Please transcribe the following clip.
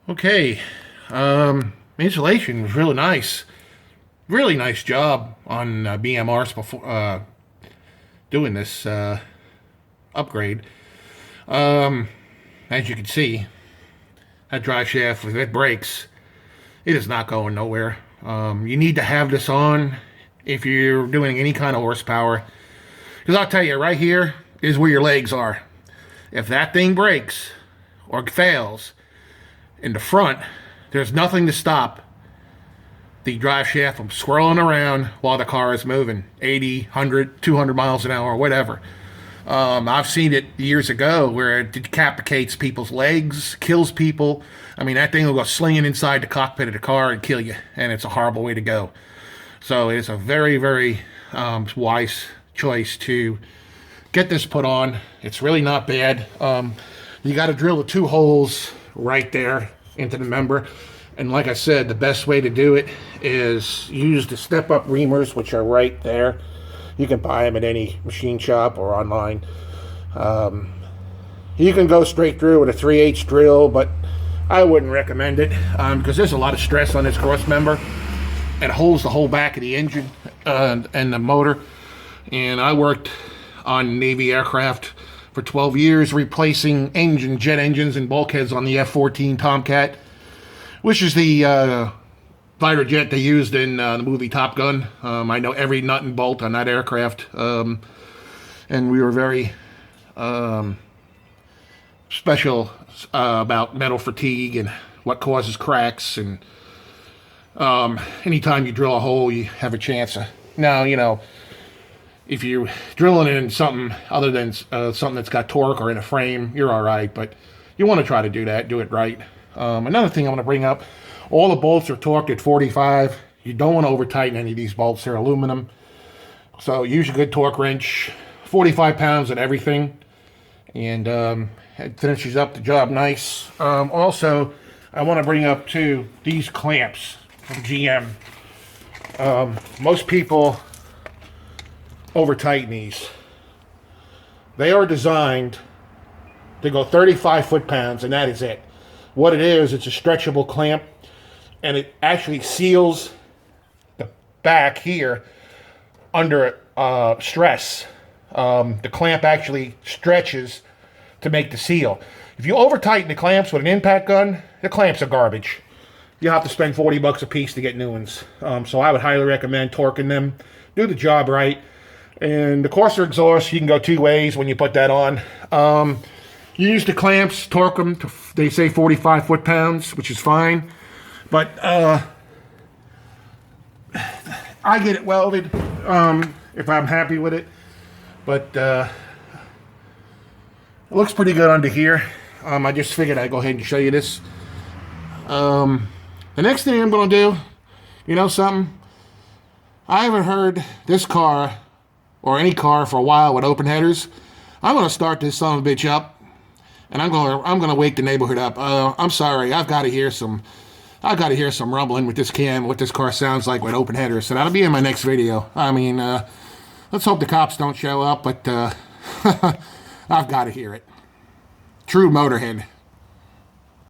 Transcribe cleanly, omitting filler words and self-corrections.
Okay, insulation was really nice. Really nice job on BMRs before doing this upgrade. Um, as you can see, that drive shaft, if it breaks, it is not going nowhere. You need to have this on if you're doing any kind of horsepower. Because I'll tell you, right here is where your legs are. If that thing breaks or fails in the front, there's nothing to stop the drive shaft from swirling around while the car is moving 80, 100, 200 miles an hour, whatever. I've seen it years ago where it decapitates people's legs, kills people. I mean, that thing will go slinging inside the cockpit of the car and kill you, and it's a horrible way to go. So it's a very, very wise choice to get this put on. It's really not bad. You got to drill the two holes right there into the member. And like I said, the best way to do it is use the step-up reamers, which are right there. You can buy them at any machine shop or online. You can go straight through with a 3/8 drill, but I wouldn't recommend it because there's a lot of stress on this cross member. It holds the whole back of the engine and the motor. And I worked on Navy aircraft for 12 years, replacing jet engines and bulkheads on the F-14 Tomcat, which is the fighter jet they used in the movie Top Gun. I know every nut and bolt on that aircraft, and we were very special about metal fatigue and what causes cracks. And anytime you drill a hole, you have a chance. Now, if you're drilling it in something other than something that's got torque or in a frame, you're all right. But you want to try to do it right. Another thing I want to bring up, all the bolts are torqued at 45. You don't want to over tighten any of these bolts. They're aluminum. So use a good torque wrench, 45 pounds at everything. And it finishes up the job nice. Also, I want to bring up too, these clamps from GM. Most people over tighten these. They are designed to go 35 foot-pounds, and that is it. What it is, it's a stretchable clamp, and it actually seals the back here under stress. The clamp actually stretches to make the seal. If you over tighten the clamps with an impact gun, the clamps are garbage. You'll have to spend 40 bucks a piece to get new ones. So I would highly recommend torquing them. Do the job right. And the coarser exhaust, you can go two ways when you put that on. You use the clamps, torque them to, they say 45 foot-pounds, which is fine. But I get it welded if I'm happy with it. But it looks pretty good under here. I just figured I'd go ahead and show you this. The next thing I'm going to do, you know something? I haven't heard this car or any car for a while with open headers. I'm going to start this son of a bitch up, and I'm going to wake the neighborhood up. I'm sorry, I've got to hear some rumbling with this cam, what this car sounds like with open headers. So that'll be in my next video. I mean, let's hope the cops don't show up, but I've got to hear it. True Motorhead.